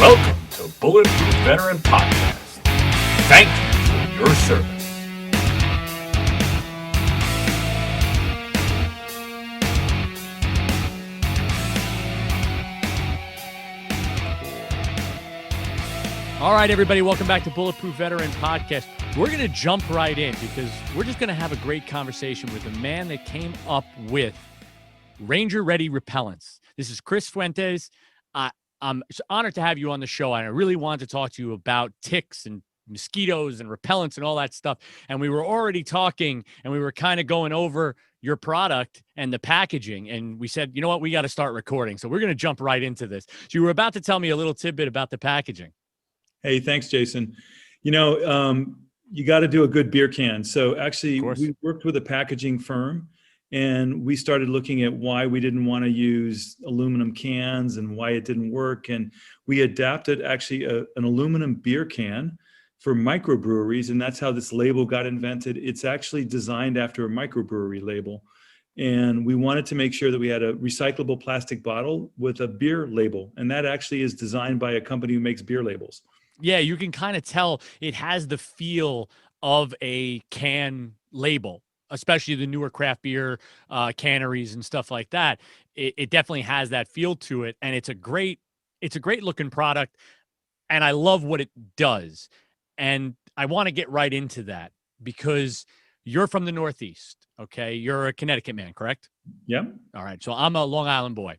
Welcome to Bulletproof Veteran Podcast. Thank you for your service. All right, everybody, welcome back to Bulletproof Veteran Podcast. We're going to jump right in because we're just going to have a great conversation with a man that came up with Ranger Ready Repellents. This is Chris Fuentes. I'm honored to have you on the show, and I really wanted to talk to you about ticks and mosquitoes and repellents and all that stuff. And we were already talking, and we were kind of going over your product and the packaging, and we said, you know what, we got to start recording. So we're going to jump right into this. So you were about to tell me a little tidbit about the packaging. Hey, thanks, Jason. You got to do a good beer can. So actually, we worked with a packaging firm, and we started looking at why we didn't want to use aluminum cans and why it didn't work. And we adapted actually an aluminum beer can for microbreweries, and that's how this label got invented. It's actually designed after a microbrewery label. And we wanted to make sure that we had a recyclable plastic bottle with a beer label. And that actually is designed by a company who makes beer labels. Yeah, you can kind of tell it has the feel of a can label, especially the newer craft beer canneries and stuff like that. It definitely has that feel to it, and it's a great looking product, and I love what it does. And I want to get right into that because you're from the Northeast, okay? You're a Connecticut man, correct? Yep. All right, so I'm a Long Island boy,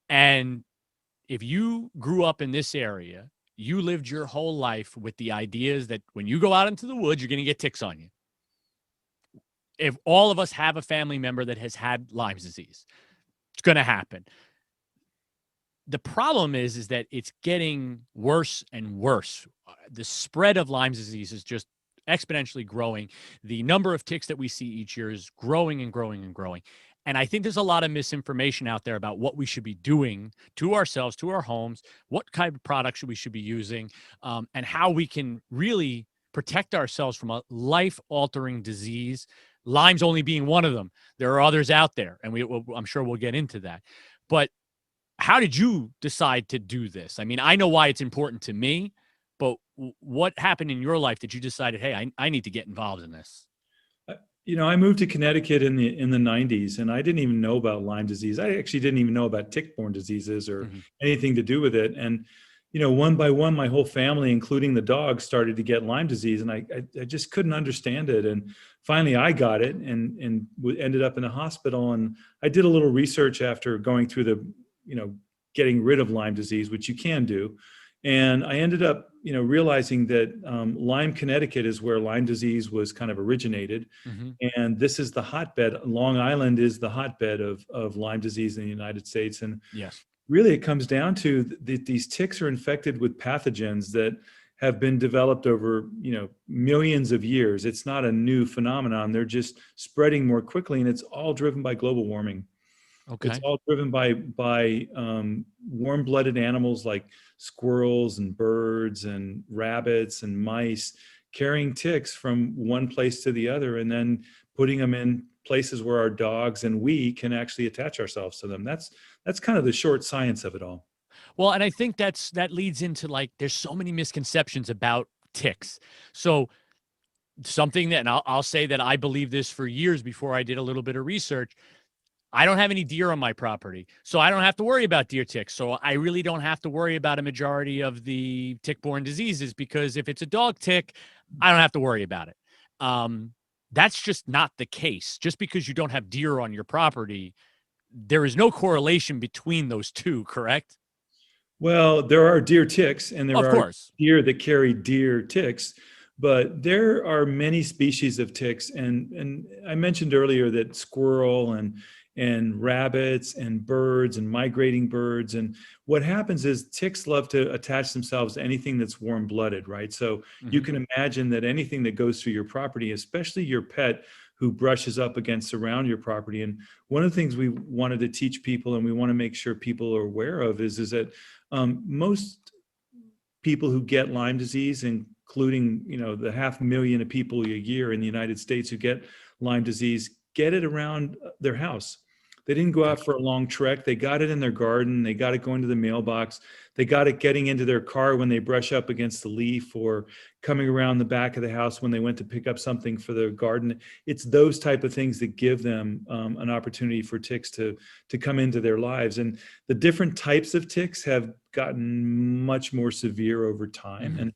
and if you grew up in this area, you lived your whole life with the ideas that when you go out into the woods, you're going to get ticks on you. If all of us have a family member that has had Lyme disease, it's going to happen. The problem is that it's getting worse and worse. The spread of Lyme disease is just exponentially growing. The number of ticks that we see each year is growing and growing and growing. And I think there's a lot of misinformation out there about what we should be doing to ourselves, to our homes, what kind of products we should be using, and how we can really protect ourselves from a life-altering disease. Lyme's only being one of them. There are others out there, and I'm sure we'll get into that. But how did you decide to do this? I mean, I know why it's important to me, but what happened in your life that you decided, hey, I need to get involved in this? I moved to Connecticut in the 90s, and I didn't even know about Lyme disease. I actually didn't even know about tick-borne diseases or anything to do with it. And, one by one, my whole family, including the dog, started to get Lyme disease, and I just couldn't understand it. And finally, I got it and ended up in a hospital. And I did a little research after going through the, getting rid of Lyme disease, which you can do. And I ended up, realizing that Lyme, Connecticut is where Lyme disease was kind of originated. And this is the hotbed. Long Island is the hotbed of Lyme disease in the United States. And yes, really it comes down to these ticks are infected with pathogens that have been developed over, millions of years. It's not a new phenomenon. They're just spreading more quickly, and it's all driven by global warming. Okay. It's all driven by warm-blooded animals like squirrels and birds and rabbits and mice carrying ticks from one place to the other and then putting them in places where our dogs and we can actually attach ourselves to them. That's kind of the short science of it all. Well, and I think that leads into there's so many misconceptions about ticks. So something that, and I'll say that I believed this for years before I did a little bit of research. I don't have any deer on my property, so I don't have to worry about deer ticks. So I really don't have to worry about a majority of the tick-borne diseases because if it's a dog tick, I don't have to worry about it. That's just not the case. Just because you don't have deer on your property, there is no correlation between those two, correct? Well, there are deer ticks, and there are deer that carry deer ticks. But there are many species of ticks, and I mentioned earlier that squirrel and rabbits and birds and migrating birds. And what happens is ticks love to attach themselves to anything that's warm-blooded, right? So you can imagine that anything that goes through your property, especially your pet who brushes up against around your property. And one of the things we wanted to teach people, and we want to make sure people are aware of, is that most people who get Lyme disease, including the 500,000 of people a year in the United States who get Lyme disease, get it around their house. They didn't go out for a long trek. They got it in their garden. They got it going to the mailbox. They got it getting into their car when they brush up against the leaf, or coming around the back of the house when they went to pick up something for their garden. It's those type of things that give them an opportunity for ticks to come into their lives. And the different types of ticks have gotten much more severe over time. And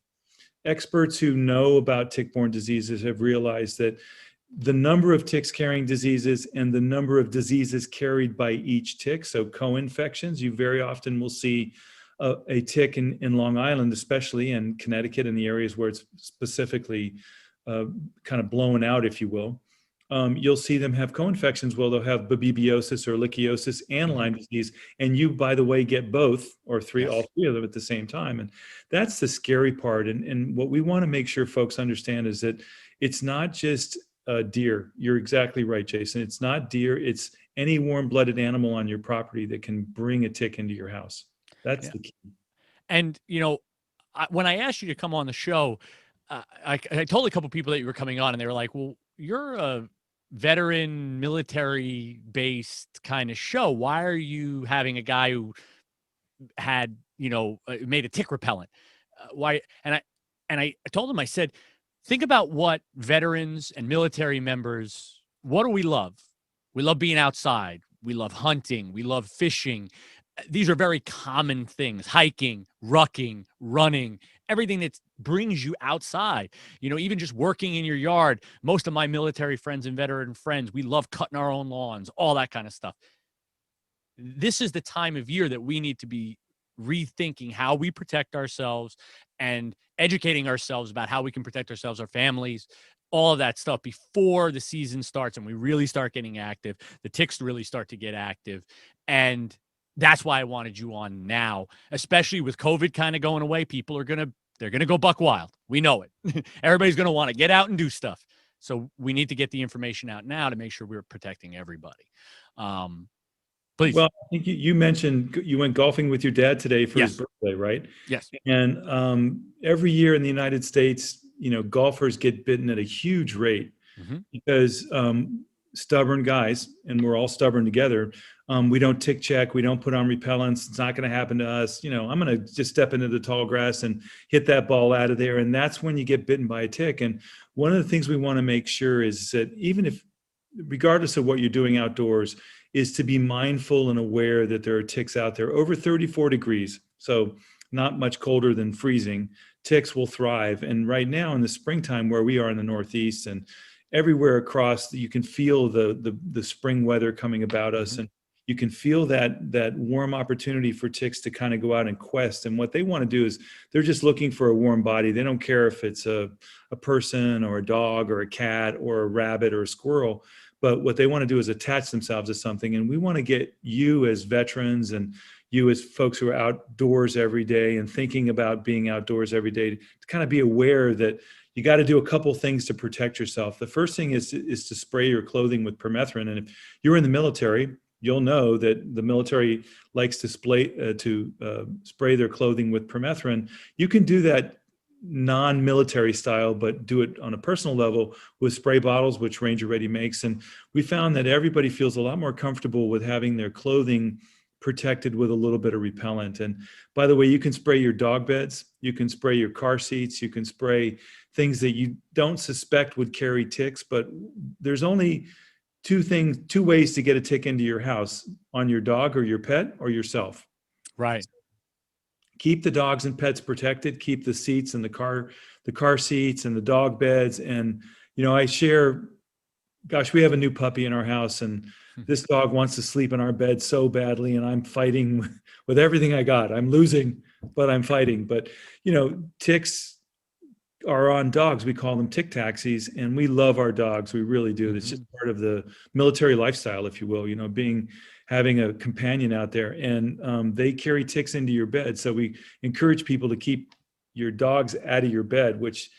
experts who know about tick-borne diseases have realized that the number of ticks carrying diseases and the number of diseases carried by each tick, so co-infections, you very often will see a tick in Long Island, especially in Connecticut, in the areas where it's specifically kind of blown out, if you will. You'll see them have co-infections. Well, they'll have babebiosis or ehrlichiosis and Lyme disease. And you, by the way, get both or all three of them at the same time. And that's the scary part. And what we want to make sure folks understand is that it's not just deer. You're exactly right, Jason. It's not deer. It's any warm-blooded animal on your property that can bring a tick into your house. That's the key. And, when I asked you to come on the show, I told a couple people that you were coming on, and they were like, well, you're a veteran military based kind of show. Why are you having a guy who had, made a tick repellent? Why? And I told him, I said, think about what veterans and military members, what do we love? We love being outside. We love hunting. We love fishing. These are very common things: hiking, rucking, running, everything that brings you outside. Even just working in your yard. Most of my military friends and veteran friends, we love cutting our own lawns, all that kind of stuff. This is the time of year that we need to be rethinking how we protect ourselves and educating ourselves about how we can protect ourselves, our families, all of that stuff before the season starts and we really start getting active. The ticks really start to get active. And that's why I wanted you on now, especially with COVID kind of going away. People are they're going to go buck wild. We know it. Everybody's going to want to get out and do stuff. So we need to get the information out now to make sure we're protecting everybody. Please. Well, I think you mentioned you went golfing with your dad today for his birthday, right? Yes. And every year in the United States, golfers get bitten at a huge rate because stubborn guys, and we're all stubborn together. We don't tick check. We don't put on repellents. It's not going to happen to us. I'm going to just step into the tall grass and hit that ball out of there. And that's when you get bitten by a tick. And one of the things we want to make sure is that regardless of what you're doing outdoors, is to be mindful and aware that there are ticks out there over 34 degrees. So not much colder than freezing. Ticks will thrive. And right now in the springtime, where we are in the Northeast and everywhere across, you can feel the spring weather coming about us. And you can feel that warm opportunity for ticks to kind of go out and quest. And what they want to do is they're just looking for a warm body. They don't care if it's a person or a dog or a cat or a rabbit or a squirrel. But what they want to do is attach themselves to something. And we want to get you as veterans and you as folks who are outdoors every day and thinking about being outdoors every day to kind of be aware that you got to do a couple things to protect yourself. The first thing is to spray your clothing with permethrin. And if you're in the military, you'll know that the military likes to spray their clothing with permethrin. You can do that non-military style, but do it on a personal level with spray bottles, which Ranger Ready makes. And we found that everybody feels a lot more comfortable with having their clothing protected with a little bit of repellent. And by the way, you can spray your dog beds, you can spray your car seats, you can spray things that you don't suspect would carry ticks, but there's only two ways to get a tick into your house: on your dog or your pet or yourself. Right. Keep the dogs and pets protected. Keep the seats and the car seats and the dog beds. And, I share, we have a new puppy in our house and this dog wants to sleep in our bed so badly. And I'm fighting with everything I got. I'm losing, but I'm fighting. But, ticks are on dogs. We call them tick taxis, and we love our dogs. We really do. It's just part of the military lifestyle, if you will, having a companion out there, and they carry ticks into your bed. So we encourage people to keep your dogs out of your bed, which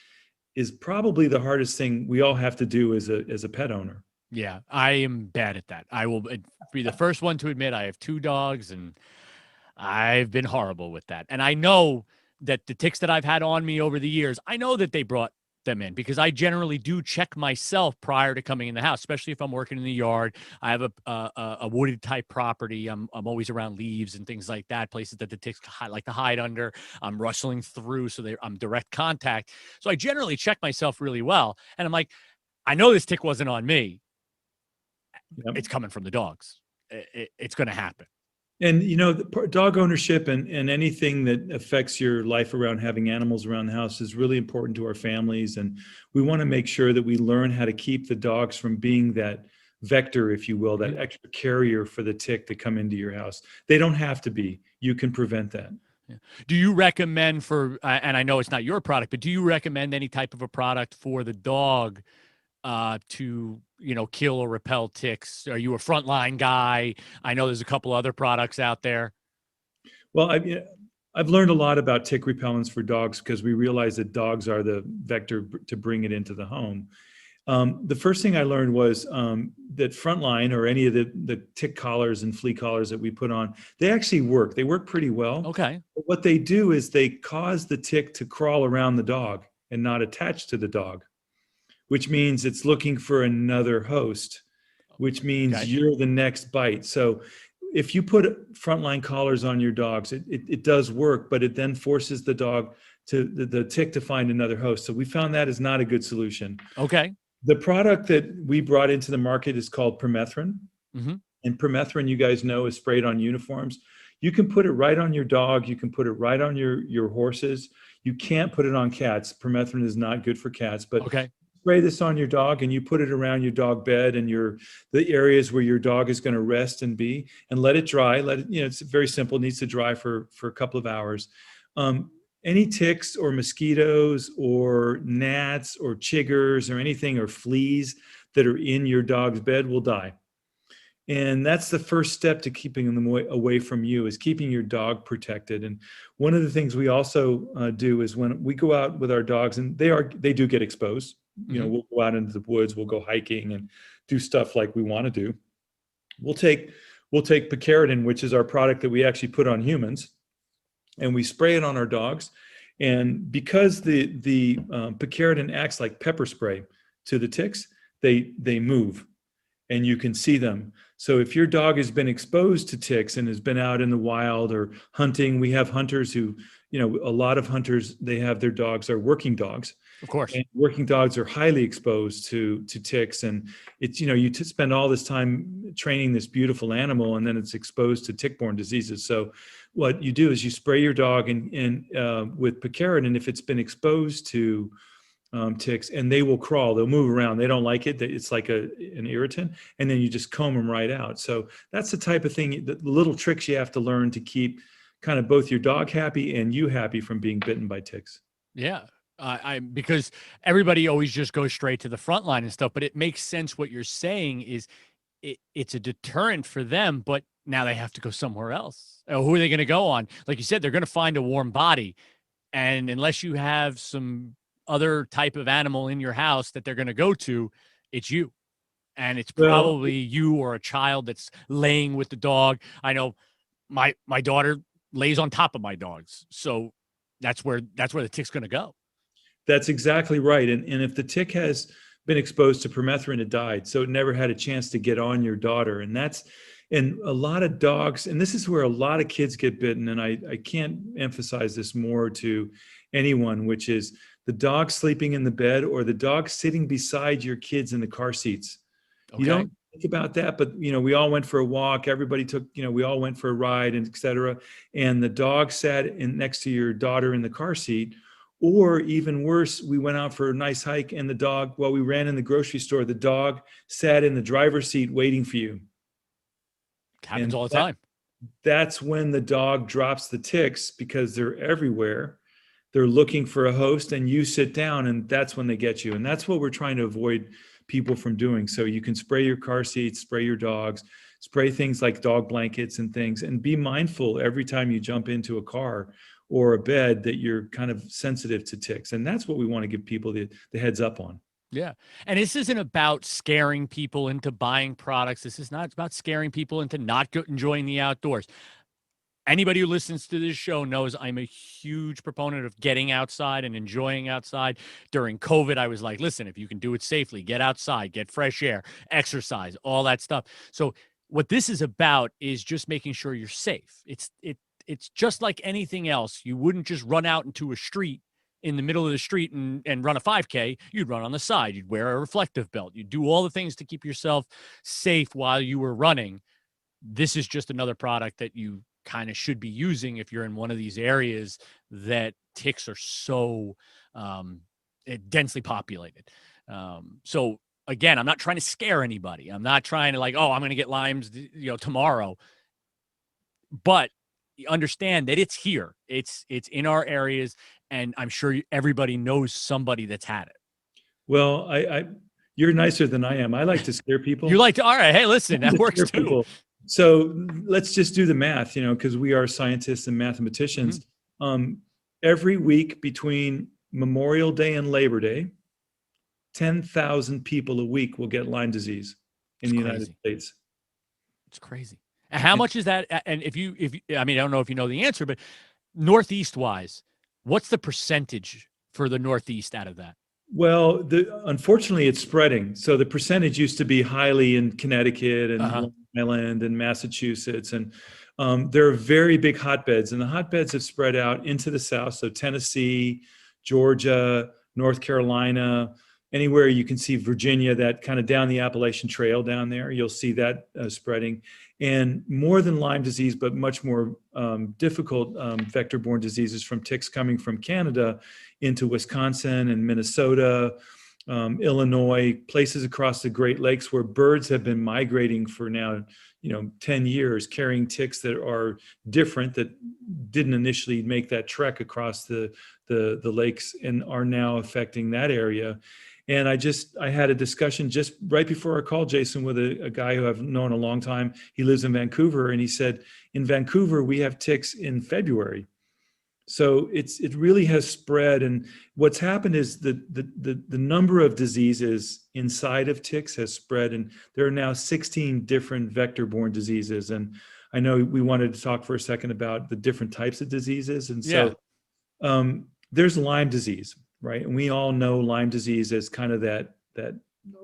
is probably the hardest thing we all have to do as a pet owner. Yeah, I am bad at that. I will be the first one to admit I have 2 dogs, and I've been horrible with that. And I know that the ticks that I've had on me over the years, I know that they brought them in, because I generally do check myself prior to coming in the house, especially if I'm working in the yard. I have a wooded type property. I'm always around leaves and things like that, places that the ticks like to hide under. I'm rustling through, so I'm direct contact. So I generally check myself really well. And I'm like, I know this tick wasn't on me. Yep. It's coming from the dogs. It's going to happen. And, dog ownership and anything that affects your life around having animals around the house is really important to our families. And we want to make sure that we learn how to keep the dogs from being that vector, if you will, that extra carrier for the tick to come into your house. They don't have to be. You can prevent that. Yeah. Do you recommend and I know it's not your product, but do you recommend any type of a product for the dog to kill or repel ticks? Are you a frontline guy? I know there's a couple other products out there. Well, I've learned a lot about tick repellents for dogs because we realize that dogs are the vector to bring it into the home. The first thing I learned was that frontline, or any of the tick collars and flea collars that we put on, they actually work. They work pretty well. Okay. But what they do is they cause the tick to crawl around the dog and not attach to the dog, which means it's looking for another host, which means you're the next bite. So if you put frontline collars on your dogs, it does work, but it then forces the dog the tick to find another host. So we found that is not a good solution. Okay. The product that we brought into the market is called Permethrin. Mm-hmm. And Permethrin, you guys know, is sprayed on uniforms. You can put it right on your dog. You can put it right on your horses. You can't put it on cats. Permethrin is not good for cats, but spray this on your dog and you put it around your dog bed and the areas where your dog is going to rest and be, and let it dry. It's very simple. It needs to dry for a couple of hours. Any ticks or mosquitoes or gnats or chiggers or anything, or fleas that are in your dog's bed will die. And that's the first step to keeping them away from you, is keeping your dog protected. And one of the things we also do is when we go out with our dogs, and they do get exposed. We'll go out into the woods, we'll go hiking and do stuff like we want to do. We'll take Picaridin, which is our product that we actually put on humans, and we spray it on our dogs. And because the Picaridin acts like pepper spray to the ticks, they move and you can see them. So if your dog has been exposed to ticks and has been out in the wild or hunting, we have hunters who, a lot of hunters, they have their dogs are working dogs. Of course. And working dogs are highly exposed to ticks. And it's, you spend all this time training this beautiful animal, and then it's exposed to tick-borne diseases. So what you do is you spray your dog with Picaridin if it's been exposed to ticks, and they will crawl. They'll move around. They don't like it. It's like an irritant. And then you just comb them right out. So that's the type of thing, the little tricks you have to learn to keep kind of both your dog happy and you happy from being bitten by ticks. Yeah. Because everybody always just goes straight to the front line and stuff, but it makes sense. What you're saying is it's a deterrent for them, but now they have to go somewhere else. Who are they going to go on? Like you said, they're going to find a warm body. And unless you have some other type of animal in your house that they're going to go to, it's you. And it's probably you or a child that's laying with the dog. I know my daughter lays on top of my dogs. So that's where the tick's going to go. That's exactly right. And if the tick has been exposed to permethrin, it died. So it never had a chance to get on your daughter. And a lot of dogs, and this is where a lot of kids get bitten. And I can't emphasize this more to anyone, which is the dog sleeping in the bed or the dog sitting beside your kids in the car seats. Okay. You don't think about that, but we all went for a walk. Everybody we all went for a ride, and et cetera. And the dog sat next to your daughter in the car seat. Or even worse, we went out for a nice hike and the dog, while we ran in the grocery store, the dog sat in the driver's seat waiting for you. Happens all the time. That's when the dog drops the ticks, because they're everywhere. They're looking for a host, and you sit down, and that's when they get you. And that's what we're trying to avoid people from doing. So you can spray your car seats, spray your dogs, spray things like dog blankets and things, and be mindful every time you jump into a car or a bed that you're kind of sensitive to ticks. And that's what we want to give people the heads up on. Yeah. And this isn't about scaring people into buying products. This is not about scaring people into not enjoying the outdoors. Anybody who listens to this show knows I'm a huge proponent of getting outside and enjoying outside. During COVID, I was like, listen, if you can do it safely, get outside, get fresh air, exercise, all that stuff. So what this is about is just making sure you're safe. It's just like anything else. You wouldn't just run out into a street in the middle of the street and run a 5K. You'd run on the side. You'd wear a reflective belt. You'd do all the things to keep yourself safe while you were running. This is just another product that you kind of should be using if you're in one of these areas that ticks are so densely populated. So again, I'm not trying to scare anybody. I'm not trying to like, oh, I'm going to get Lyme's, tomorrow. But understand that it's here. It's in our areas, and I'm sure everybody knows somebody that's had it. Well, you're nicer than I am. I like to scare people. You like to, all right. Hey, listen, that works too. People. So let's just do the math, because we are scientists and mathematicians. Mm-hmm. Every week between Memorial Day and Labor Day, 10,000 people a week will get Lyme disease in the United States. It's crazy. And how much is that? And if you, I don't know if you know the answer, but Northeast wise, what's the percentage for the Northeast out of that? Well, unfortunately, it's spreading. So the percentage used to be highly in Connecticut and Long Island and Massachusetts. And there are very big hotbeds. And the hotbeds have spread out into the South. So Tennessee, Georgia, North Carolina, anywhere you can see Virginia, that kind of down the Appalachian Trail down there, you'll see that spreading. And more than Lyme disease, but much more difficult vector-borne diseases from ticks coming from Canada into Wisconsin and Minnesota, Illinois, places across the Great Lakes where birds have been migrating for now, 10 years, carrying ticks that are different, that didn't initially make that trek across the lakes and are now affecting that area. And I had a discussion just right before our call, Jason, with a guy who I've known a long time. He lives in Vancouver, and he said, in Vancouver, we have ticks in February. So it really has spread. And what's happened is the number of diseases inside of ticks has spread. And there are now 16 different vector-borne diseases. And I know we wanted to talk for a second about the different types of diseases. And so there's Lyme disease. Right. And we all know Lyme disease as kind of that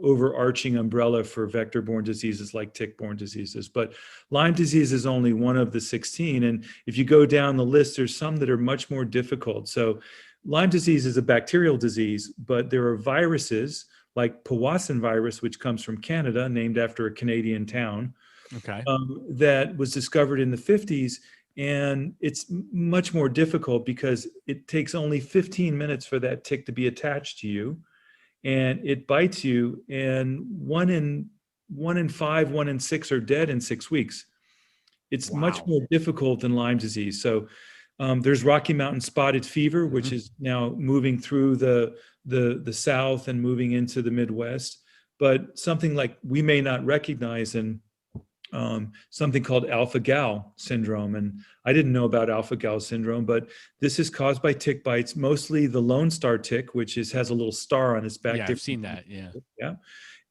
overarching umbrella for vector-borne diseases like tick-borne diseases. But Lyme disease is only one of the 16. And if you go down the list, there's some that are much more difficult. So Lyme disease is a bacterial disease, but there are viruses like Powassan virus, which comes from Canada, named after a Canadian town, that was discovered in the 50s. And it's much more difficult because it takes only 15 minutes for that tick to be attached to you, and it bites you, and one in 5, 1 in 6 are dead in 6 weeks. It's much more difficult than Lyme disease. So there's Rocky Mountain spotted fever, which is now moving through the South and moving into the Midwest. But something like we may not recognize and something called alpha-gal syndrome. And I didn't know about alpha-gal syndrome, but this is caused by tick bites, mostly the Lone Star tick, which has a little star on its back. Yeah, I've seen that, yeah.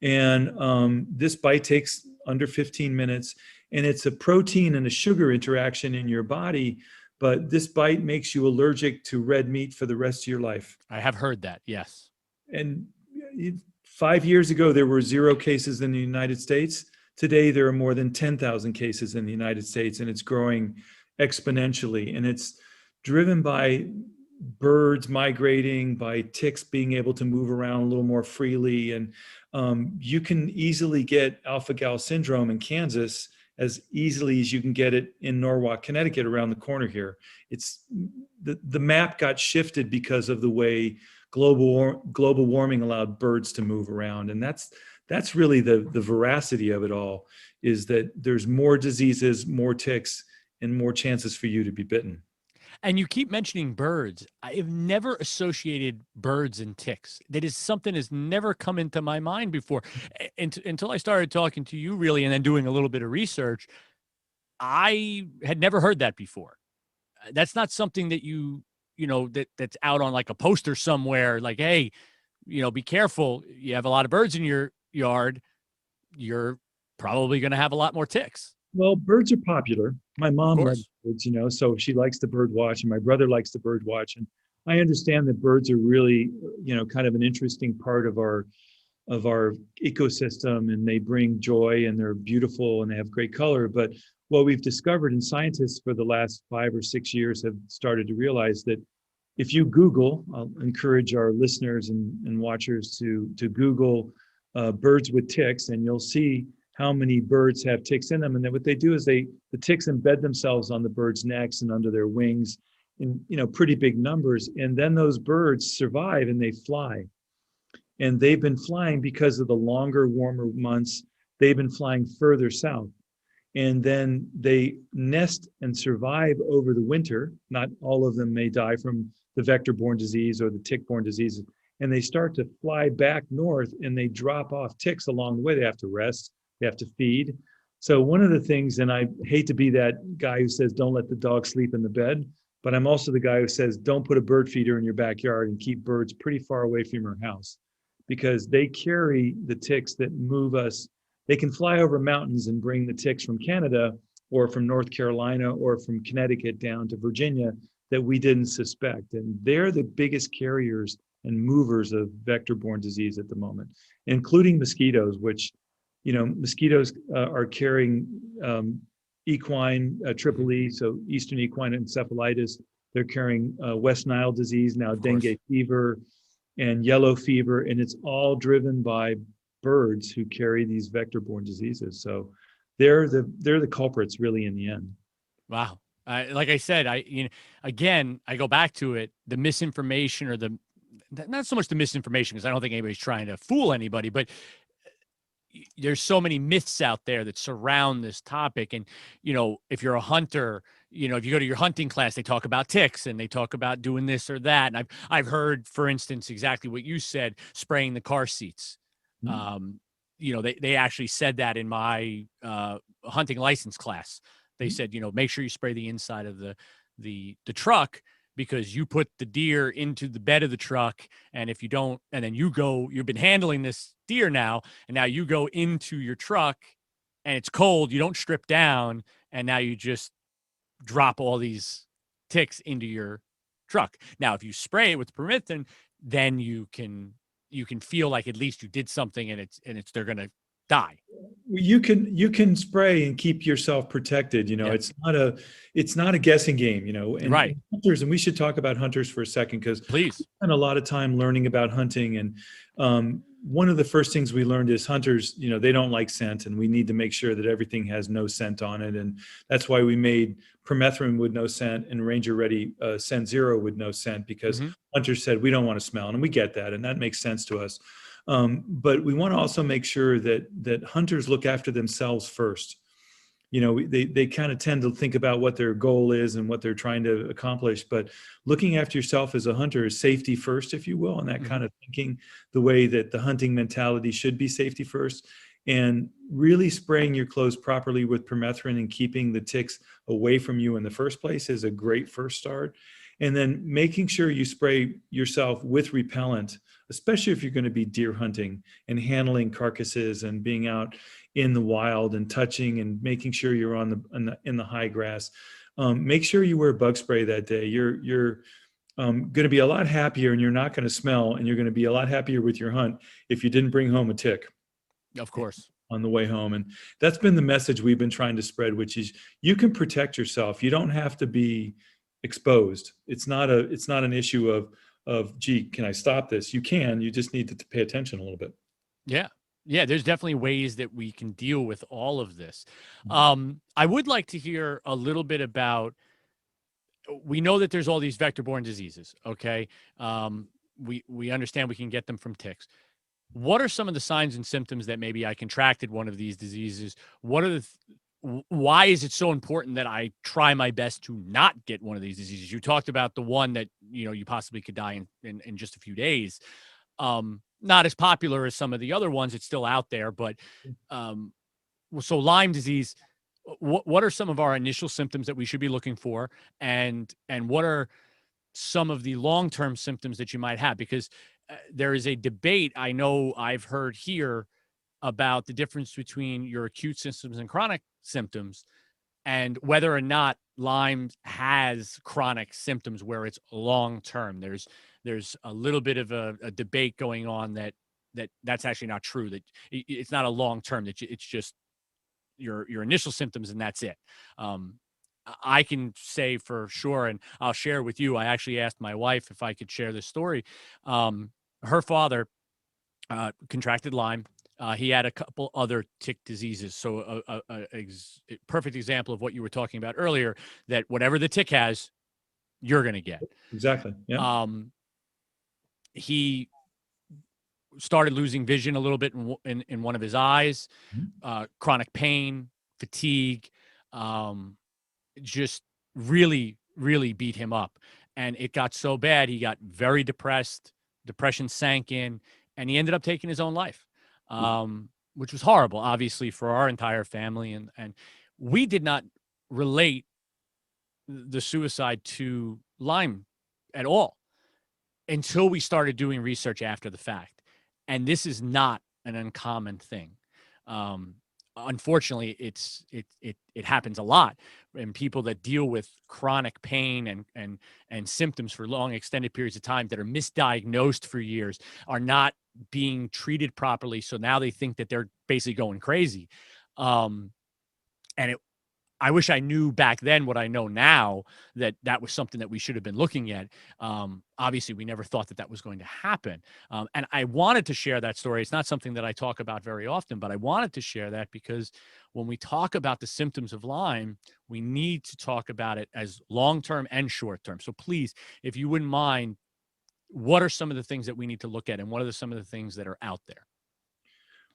And this bite takes under 15 minutes, and it's a protein and a sugar interaction in your body, but this bite makes you allergic to red meat for the rest of your life. I have heard that, yes. And 5 years ago, there were 0 cases in the United States. Today, there are more than 10,000 cases in the United States, and it's growing exponentially. And it's driven by birds migrating, by ticks being able to move around a little more freely. And you can easily get alpha-gal syndrome in Kansas as easily as you can get it in Norwalk, Connecticut, around the corner here. It's the map got shifted because of the way global warming allowed birds to move around. And that's really the veracity of it all, is that there's more diseases, more ticks, and more chances for you to be bitten. And you keep mentioning birds. I have never associated birds and ticks. That is something that's never come into my mind before. Until I started talking to you, really, and then doing a little bit of research, I had never heard that before. That's not something that that's out on like a poster somewhere, like, hey, be careful. You have a lot of birds in your yard, you're probably going to have a lot more ticks. Well, birds are popular. My Of mom loves course. birds, so she likes to bird watch, and my brother likes to bird watch. And I understand that birds are really, kind of an interesting part of our ecosystem, and they bring joy, and they're beautiful, and they have great color. But what we've discovered, and scientists for the last 5 or 6 years have started to realize, that if you Google, I'll encourage our listeners and watchers to Google birds with ticks, and you'll see how many birds have ticks in them. And then what they do is the ticks embed themselves on the birds' necks and under their wings in pretty big numbers. And then those birds survive and they fly. And they've been flying because of the longer, warmer months. They've been flying further south. And then they nest and survive over the winter. Not all of them may die from the vector-borne disease or the tick-borne diseases. And they start to fly back north, and they drop off ticks along the way. They have to rest, they have to feed. So one of the things, and I hate to be that guy who says, don't let the dog sleep in the bed, but I'm also the guy who says, don't put a bird feeder in your backyard and keep birds pretty far away from your house, because they carry the ticks that move us. They can fly over mountains and bring the ticks from Canada or from North Carolina or from Connecticut down to Virginia that we didn't suspect. And they're the biggest carriers and movers of vector-borne disease at the moment, including mosquitoes, which, mosquitoes are carrying equine triple E, so Eastern equine encephalitis. They're carrying West Nile disease, now dengue fever and yellow fever, and it's all driven by birds who carry these vector-borne diseases. So they're the culprits, really, in the end. Wow. Like I said, again, I go back to it, the misinformation, or not so much the misinformation, because I don't think anybody's trying to fool anybody, but there's so many myths out there that surround this topic. And, if you're a hunter, if you go to your hunting class, they talk about ticks and they talk about doing this or that. And I've heard, for instance, exactly what you said, spraying the car seats. They actually said that in my hunting license class. They said, make sure you spray the inside of the truck, because you put the deer into the bed of the truck. And if you don't, and then you've been handling this deer now, and now you go into your truck and it's cold, you don't strip down, and now you just drop all these ticks into your truck. Now, if you spray it with Permethrin, then you can feel like at least you did something, and they're going to die. You can spray and keep yourself protected. It's not a guessing game, and right. Hunters, and we should talk about hunters for a second, because please, we spent a lot of time learning about hunting. And one of the first things we learned is hunters, they don't like scent, and we need to make sure that everything has no scent on it. And that's why we made Permethrin with no scent and Ranger Ready Scent Zero with no scent, because hunters said, we don't want to smell. And we get that, and that makes sense to us. But we want to also make sure that hunters look after themselves first. They kind of tend to think about what their goal is and what they're trying to accomplish, but looking after yourself as a hunter is safety first, if you will, and that kind of thinking the way that the hunting mentality should be safety first. And really spraying your clothes properly with Permethrin and keeping the ticks away from you in the first place is a great first start. And then making sure you spray yourself with repellent, especially if you're going to be deer hunting and handling carcasses and being out in the wild and touching and making sure you're in the high grass. Make sure you wear bug spray that day. You're going to be a lot happier, and you're not going to smell, and you're going to be a lot happier with your hunt if you didn't bring home a tick. Of course. On the way home. And that's been the message we've been trying to spread, which is you can protect yourself. You don't have to be exposed. It's not an issue of gee, can I stop this? You can. You just need to pay attention a little bit. Yeah. There's definitely ways that we can deal with all of this. I would like to hear a little bit about, we know that there's all these vector-borne diseases. Okay. We understand we can get them from ticks. What are some of the signs and symptoms that maybe I contracted one of these diseases? Why is it so important that I try my best to not get one of these diseases? You talked about the one that, you possibly could die in just a few days. Not as popular as some of the other ones. It's still out there, but so Lyme disease, what are some of our initial symptoms that we should be looking for? And what are some of the long-term symptoms that you might have? Because there is a debate I know I've heard here about the difference between your acute symptoms and chronic symptoms, and whether or not Lyme has chronic symptoms where it's long term. There's a little bit of a debate going on that's actually not true. That it's not a long term. That it's just your initial symptoms and that's it. I can say for sure, and I'll share with you. I actually asked my wife if I could share this story. Her father contracted Lyme. He had a couple other tick diseases. So a perfect example of what you were talking about earlier, that whatever the tick has, you're going to get. Exactly. Yeah. He started losing vision a little bit in one of his eyes, chronic pain, fatigue, just really, really beat him up. And it got so bad, he got very depressed, depression sank in, and he ended up taking his own life. Which was horrible, obviously, for our entire family. And we did not relate the suicide to Lyme at all until we started doing research after the fact. And this is not an uncommon thing. Unfortunately, it happens a lot, and people that deal with chronic pain and symptoms for long extended periods of time that are misdiagnosed for years are not being treated properly. So now they think that they're basically going crazy. I wish I knew back then what I know now, that was something that we should have been looking at. Obviously, we never thought that was going to happen. And I wanted to share that story. It's not something that I talk about very often, but I wanted to share that because when we talk about the symptoms of Lyme, we need to talk about it as long-term and short-term. So please, if you wouldn't mind, what are some of the things that we need to look at, and what are some of the things that are out there?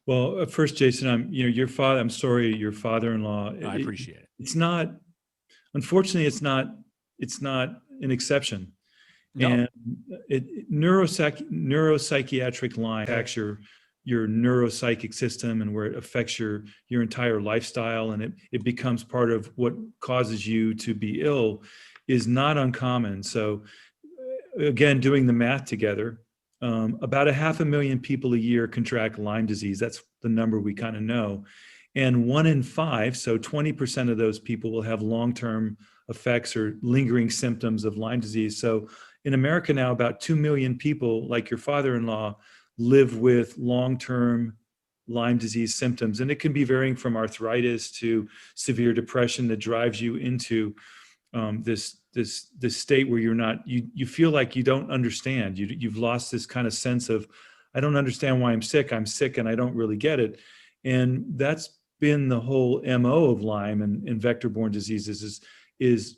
Well, first, Jason, your father. I'm sorry, your father-in-law. I appreciate it. It's not, unfortunately, it's not an exception. No. And neuropsychiatric Lyme affects your neuropsychic system, and where it affects your entire lifestyle, and it becomes part of what causes you to be ill, is not uncommon. So, again, doing the math together. About 500,000 people a year contract Lyme disease. That's the number we kind of know. And 1 in 5, so 20% of those people will have long-term effects or lingering symptoms of Lyme disease. So in America now, about 2 million people, like your father-in-law, live with long-term Lyme disease symptoms. And it can be varying from arthritis to severe depression that drives you into this state where you feel like you don't understand. You've lost this kind of sense of, I don't understand why I'm sick and I don't really get it. And that's been the whole MO of Lyme and vector-borne diseases is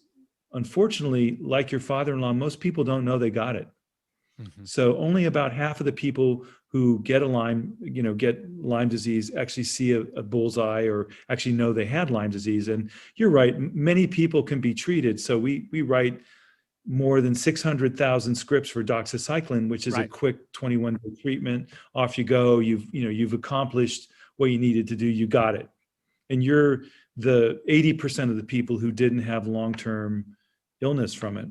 unfortunately, like your father-in-law, most people don't know they got it. Mm-hmm. So only about half of the people who get Lyme disease actually see a bullseye or actually know they had Lyme disease. And you're right, many people can be treated. So we write more than 600,000 scripts for doxycycline, which is a quick 21-day treatment. Off you go. You've accomplished what you needed to do. You got it. And you're the 80% of the people who didn't have long-term illness from it.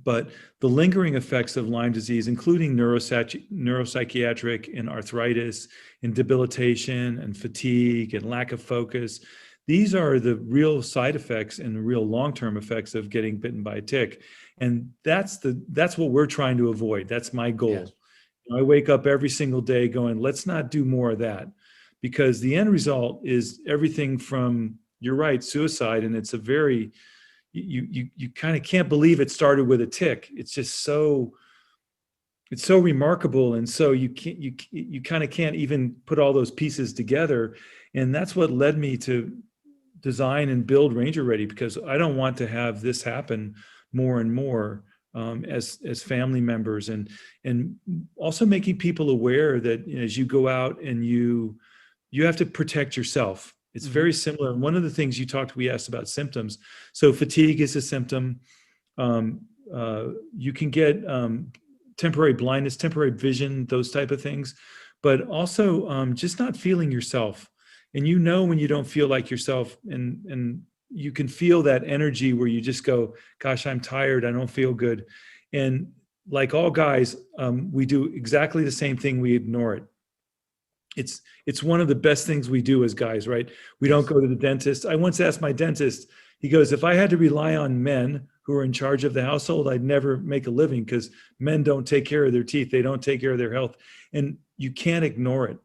But the lingering effects of Lyme disease, including neuropsychiatric and arthritis and debilitation and fatigue and lack of focus, these are the real side effects and the real long-term effects of getting bitten by a tick. And that's what we're trying to avoid. That's my goal. Yes. I wake up every single day going, let's not do more of that, because the end result is everything from, you're right, suicide. And it's a very, you kind of can't believe it started with a tick. It's just so remarkable. And so you kind of can't even put all those pieces together. And that's what led me to design and build Ranger Ready, because I don't want to have this happen more and more as family members, and also making people aware that as you go out and you have to protect yourself. It's very similar. And one of the things we asked about symptoms. So fatigue is a symptom. You can get temporary blindness, temporary vision, those type of things, but also just not feeling yourself. And when you don't feel like yourself, and you can feel that energy where you just go, gosh, I'm tired. I don't feel good. And like all guys, we do exactly the same thing. We ignore it. it's one of the best things we do as guys, right? We don't go to the dentist. I once asked my dentist, he goes, if I had to rely on men who are in charge of the household, I'd never make a living, because men don't take care of their teeth. They don't take care of their health. And you can't ignore it.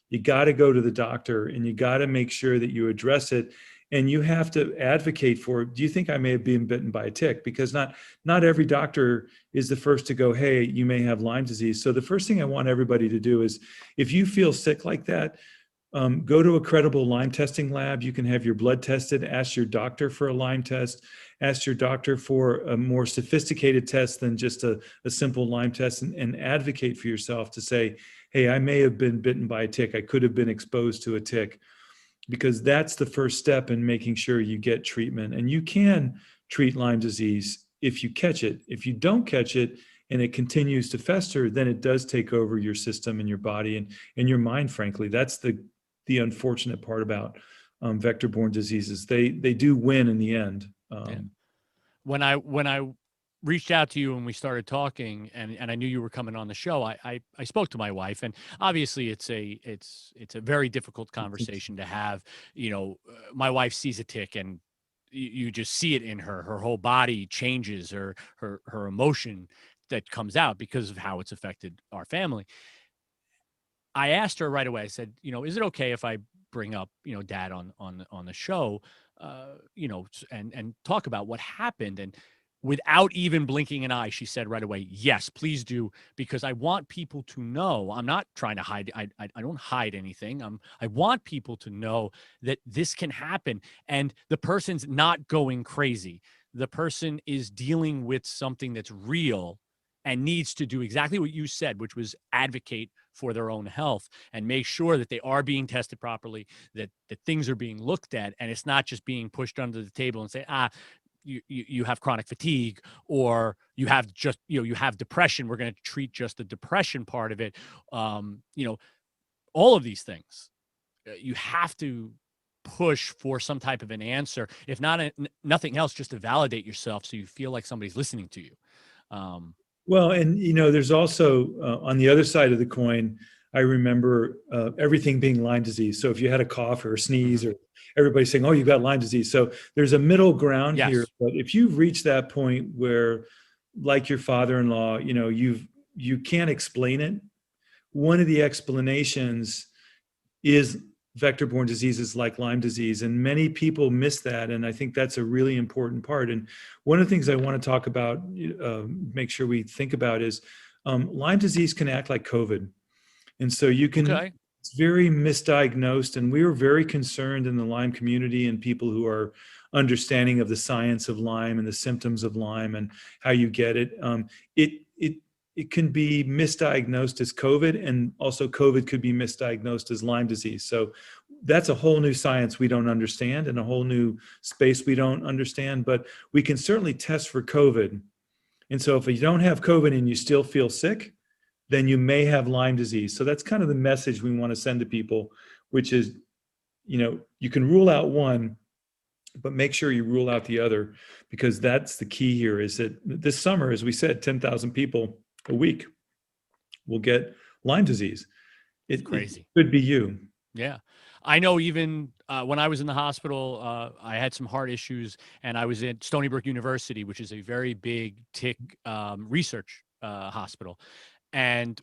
You got to go to the doctor, and you got to make sure that you address it. And you have to advocate for, do you think I may have been bitten by a tick? Because not every doctor is the first to go, hey, you may have Lyme disease. So the first thing I want everybody to do is, if you feel sick like that, go to a credible Lyme testing lab. You can have your blood tested, ask your doctor for a Lyme test, ask your doctor for a more sophisticated test than just a simple Lyme test, and advocate for yourself to say, hey, I may have been bitten by a tick. I could have been exposed to a tick. Because that's the first step in making sure you get treatment. And you can treat Lyme disease if you catch it. If you don't catch it and it continues to fester, then it does take over your system and your body and your mind, frankly. That's the unfortunate part about vector-borne diseases. They do win in the end. When I reached out to you and we started talking, and I knew you were coming on the show, I spoke to my wife, and obviously it's a very difficult conversation to have. My wife sees a tick, and you just see it in her whole body changes, her emotion that comes out because of how it's affected our family. I asked her right away, I said, is it okay if I bring up, Dad on the show, and talk about what happened? And without even blinking an eye, she said right away, yes, please do, because I want people to know. I'm not trying to hide. I don't hide anything. I want people to know that this can happen, and the person's not going crazy. The person is dealing with something that's real and needs to do exactly what you said, which was advocate for their own health and make sure that they are being tested properly, that things are being looked at, and it's not just being pushed under the table and say, you have chronic fatigue, or you have you have depression. We're going to treat just the depression part of it. All of these things, you have to push for some type of an answer, if not nothing else, just to validate yourself, so you feel like somebody's listening to you. Well, and there's also on the other side of the coin, I remember everything being Lyme disease. So if you had a cough or a sneeze, or everybody saying, oh, you've got Lyme disease. So there's a middle ground here. But if you've reached that point where, like your father-in-law, you can't explain it, one of the explanations is vector-borne diseases like Lyme disease. And many people miss that. And I think that's a really important part. And one of the things I want to talk about, make sure we think about, is Lyme disease can act like COVID. And so it's very misdiagnosed. And we were very concerned in the Lyme community, and people who are understanding of the science of Lyme and the symptoms of Lyme and how you get it. It can be misdiagnosed as COVID, and also COVID could be misdiagnosed as Lyme disease. So that's a whole new science we don't understand, and a whole new space we don't understand, but we can certainly test for COVID. And so if you don't have COVID and you still feel sick, then you may have Lyme disease. So that's kind of the message we want to send to people, which is, you can rule out one, but make sure you rule out the other, because that's the key here. Is that this summer, as we said, 10,000 people a week will get Lyme disease. It's crazy. It could be you. Yeah. I know even when I was in the hospital, I had some heart issues, and I was at Stony Brook University, which is a very big tick research hospital. And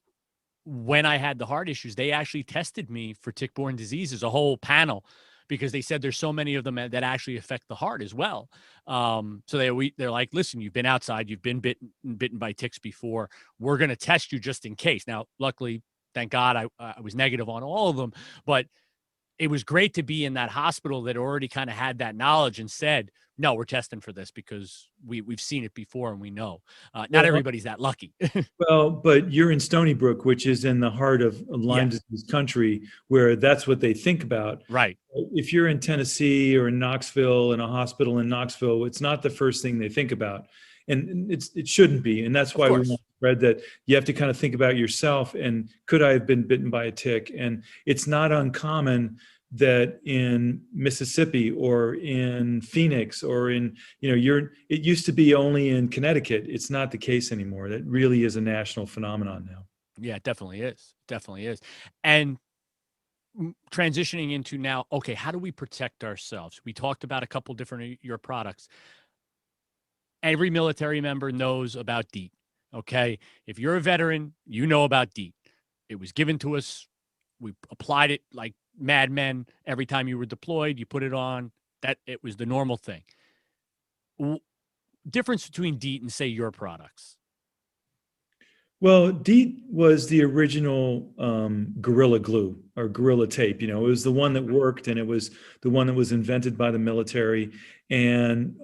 when I had the heart issues, they actually tested me for tick-borne diseases, a whole panel, because they said there's so many of them that actually affect the heart as well. So they're like, listen, you've been outside, you've been bitten by ticks before. We're going to test you just in case. Now, luckily, thank God, I was negative on all of them, but it was great to be in that hospital that already kind of had that knowledge and said, no, we're testing for this because we've seen it before and we know. Not everybody's that lucky. Well, but you're in Stony Brook, which is in the heart of Lyme disease country, where that's what they think about. Right. If you're in Tennessee or in Knoxville, in a hospital in Knoxville, it's not the first thing they think about. And it shouldn't be. And that's why we want to spread that you have to kind of think about yourself, and could I have been bitten by a tick? And it's not uncommon that in Mississippi or in Phoenix or in, it used to be only in Connecticut. It's not the case anymore. That really is a national phenomenon now. Yeah, it definitely is. Definitely is. And transitioning into now, okay, how do we protect ourselves? We talked about a couple different of your products. Every military member knows about Deet. Okay. If you're a veteran, you know about Deet. It was given to us. We applied it like madmen. Every time you were deployed, you put it on. That it was the normal thing. Difference between Deet and, say, your products. Well, Deet was the original Gorilla Glue or Gorilla Tape. It was the one that worked, and it was the one that was invented by the military. And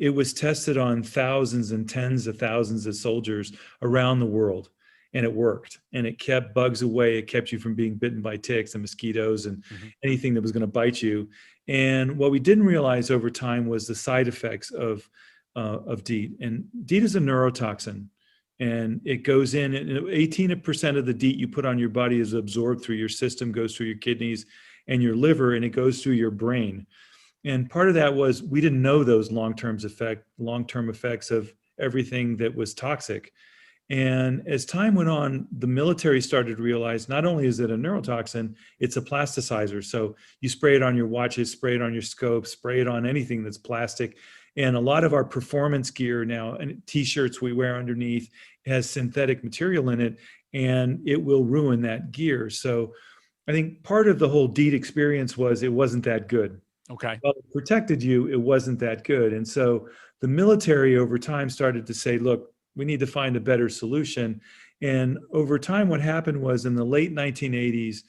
it was tested on thousands and tens of thousands of soldiers around the world. And it worked. And it kept bugs away. It kept you from being bitten by ticks and mosquitoes and anything that was going to bite you. And what we didn't realize over time was the side effects of Deet. And Deet is a neurotoxin. And it goes in, and 18% of the Deet you put on your body is absorbed through your system, goes through your kidneys and your liver, and it goes through your brain. And part of that was we didn't know those long-term effects of everything that was toxic. And as time went on, the military started to realize not only is it a neurotoxin, it's a plasticizer. So you spray it on your watches, spray it on your scopes, spray it on anything that's plastic. And a lot of our performance gear now, and t-shirts we wear underneath, has synthetic material in it, and it will ruin that gear. So I think part of the whole Deet experience was it wasn't that good. Okay. Well, it protected you, it wasn't that good. And so the military over time started to say, look, we need to find a better solution. And over time, what happened was in the late 1980s,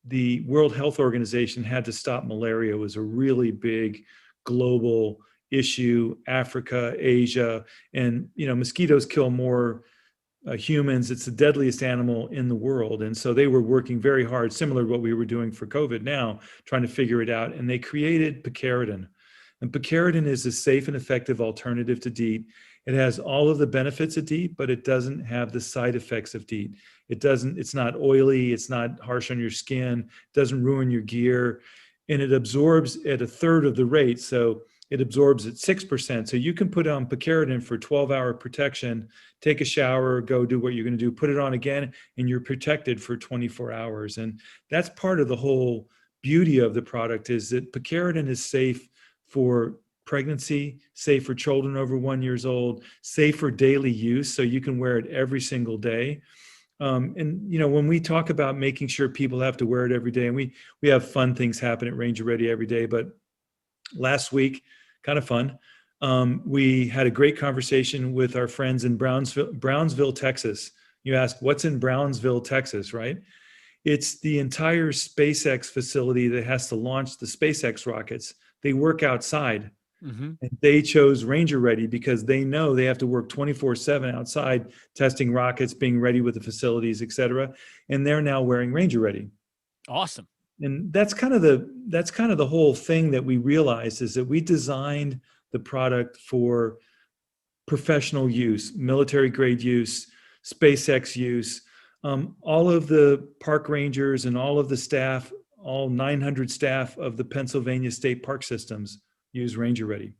the World Health Organization had to stop malaria. It was a really big global issue. Africa, Asia, and mosquitoes kill more humans. It's the deadliest animal in the world. And so they were working very hard, similar to what we were doing for COVID now, trying to figure it out. And they created Picaridin. And Picaridin is a safe and effective alternative to Deet. It has all of the benefits of Deet, but it doesn't have the side effects of Deet. It's not oily, it's not harsh on your skin, it doesn't ruin your gear, and it absorbs at a third of the rate. So it absorbs at 6%. So you can put on Picaridin for 12-hour protection, take a shower, go do what you're going to do, put it on again, and you're protected for 24 hours. And that's part of the whole beauty of the product, is that Picaridin is safe for pregnancy, safe for children over 1 year old, safe for daily use. So you can wear it every single day. And when we talk about making sure people have to wear it every day, and we have fun things happen at Ranger Ready every day, but last week, kind of fun, we had a great conversation with our friends in Brownsville, Texas. You ask, what's in Brownsville, Texas, right? It's the entire SpaceX facility that has to launch the SpaceX rockets. They work outside. And they chose Ranger Ready because they know they have to work 24/7 outside, testing rockets, being ready with the facilities, et cetera. And they're now wearing Ranger Ready. Awesome. And that's kind of the whole thing that we realized, is that we designed the product for professional use, military grade use, SpaceX use. All of the park rangers and all of the staff, all 900 staff of the Pennsylvania State Park Systems use Ranger Ready.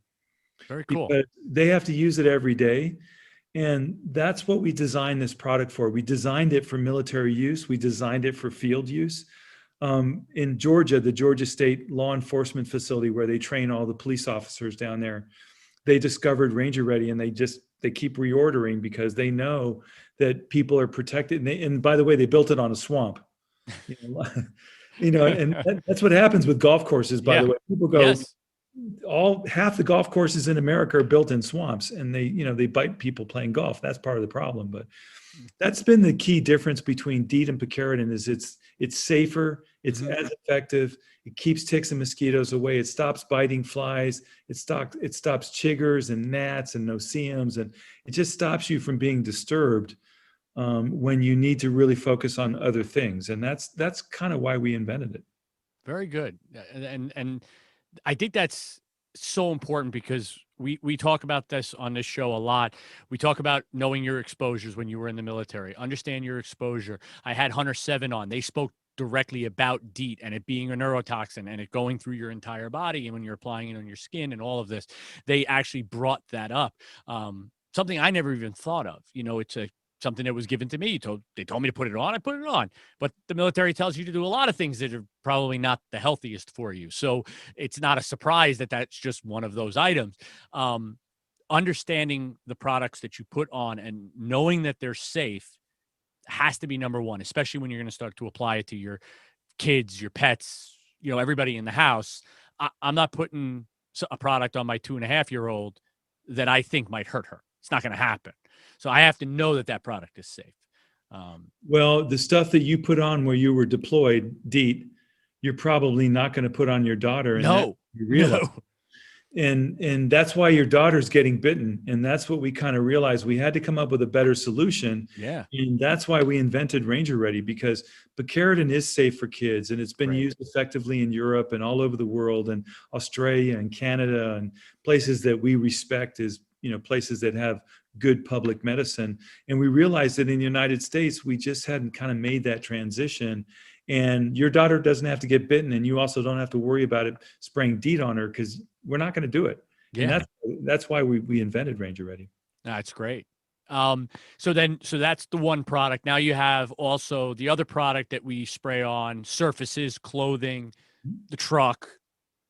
Very cool. Because they have to use it every day. And that's what we designed this product for. We designed it for military use. We designed it for field use. In Georgia, the Georgia State Law Enforcement Facility, where they train all the police officers down there, they discovered Ranger Ready, and they keep reordering because they know that people are protected. And by the way, they built it on a swamp. And that's what happens with golf courses, by the way. People go, half the golf courses in America are built in swamps, and they bite people playing golf. That's part of the problem. But that's been the key difference between Deet and Picaridin, is it's safer, it's as effective, it keeps ticks and mosquitoes away, it stops biting flies, it stops chiggers and gnats and no-see-ums, and it just stops you from being disturbed when you need to really focus on other things. And that's kind of why we invented it. Very good. And I think that's so important, because we talk about this on this show a lot. We talk about knowing your exposures when you were in the military. Understand your exposure. I had Hunter 7 on. They spoke directly about Deet and it being a neurotoxin and it going through your entire body, and when you're applying it on your skin and all of this, they actually brought that up. Something I never even thought of. It's a something that was given to me. They told me to put it on. I put it on. But the military tells you to do a lot of things that are probably not the healthiest for you. So it's not a surprise that that's just one of those items. Understanding the products that you put on and knowing that they're safe has to be number one, especially when you're going to start to apply it to your kids, your pets, everybody in the house. I'm not putting a product on my 2.5-year-old that I think might hurt her. It's not going to happen. So I have to know that product is safe. Well, the stuff that you put on where you were deployed, Deet, you're probably not going to put on your daughter. And no. You realize. No. And that's why your daughter's getting bitten. And that's what we kind of realized. We had to come up with a better solution. Yeah. And that's why we invented Ranger Ready, because Picaridin is safe for kids. And it's been used effectively in Europe and all over the world, and Australia and Canada and places that we respect as, places that have good public medicine. And we realized that in the United States, we just hadn't kind of made that transition. And your daughter doesn't have to get bitten, and you also don't have to worry about it spraying Deet on her, because we're not going to do it. Yeah. And that's why we invented Ranger Ready. That's great. So that's the one product. Now you have also the other product that we spray on surfaces, clothing, the truck,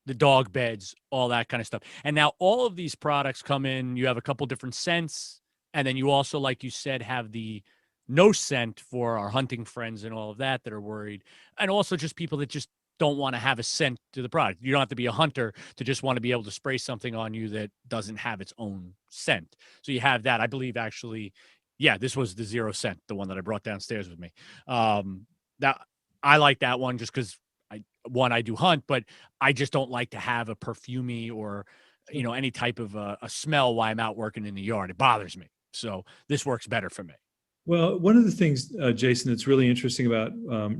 the dog beds, all that kind of stuff. And now all of these products come in, you have a couple different scents. And then you also, like you said, have the no scent for our hunting friends and all of that are worried. And also just people that just don't want to have a scent to the product. You don't have to be a hunter to just want to be able to spray something on you that doesn't have its own scent. So you have that. I believe actually, this was the 0 scent, the one that I brought downstairs with me. That I like that one just because I do hunt, but I just don't like to have a perfumey or, any type of a smell while I'm out working in the yard. It bothers me. So this works better for me. Well, one of the things, Jason, that's really interesting about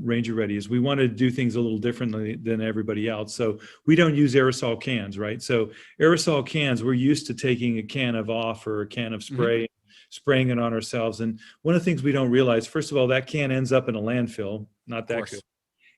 Ranger Ready is we want to do things a little differently than everybody else. So we don't use aerosol cans, right? So aerosol cans, we're used to taking a can of off or a can of spray, spraying it on ourselves. And one of the things we don't realize, first of all, that can ends up in a landfill, not that good.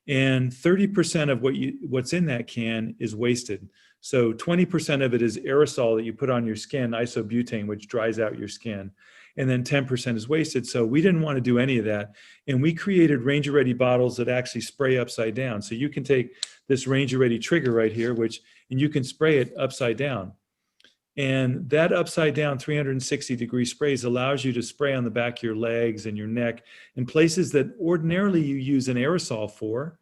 And 30% of what's in that can is wasted. So 20% of it is aerosol that you put on your skin, isobutane, which dries out your skin. And then 10% is wasted. So we didn't want to do any of that. And we created Ranger Ready bottles that actually spray upside down. So you can take this Ranger Ready trigger right here, and you can spray it upside down. And that upside down 360 degree sprays allows you to spray on the back of your legs and your neck in places that ordinarily you use an aerosol for,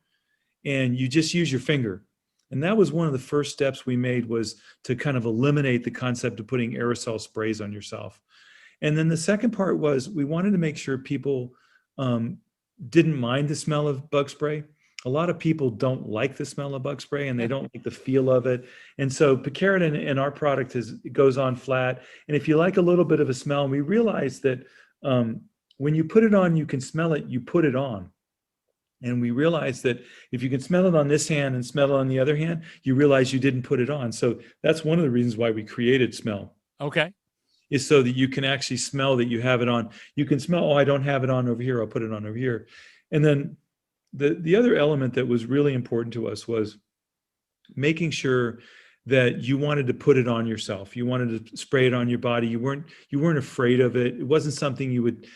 and you just use your finger. And that was one of the first steps we made, was to kind of eliminate the concept of putting aerosol sprays on yourself. And then the second part was we wanted to make sure people didn't mind the smell of bug spray. A lot of people don't like the smell of bug spray, and they don't like the feel of it. And so Picaridin in our product it goes on flat. And if you like a little bit of a smell, we realized that when you put it on, you can smell it, you put it on. And we realized that if you can smell it on this hand and smell it on the other hand, you realize you didn't put it on. So that's one of the reasons why we created smell. Okay. Is so that you can actually smell that you have it on. You can smell, I don't have it on over here, I'll put it on over here. And then the other element that was really important to us was making sure that you wanted to put it on yourself. You wanted to spray it on your body. You weren't afraid of it. It wasn't something you would,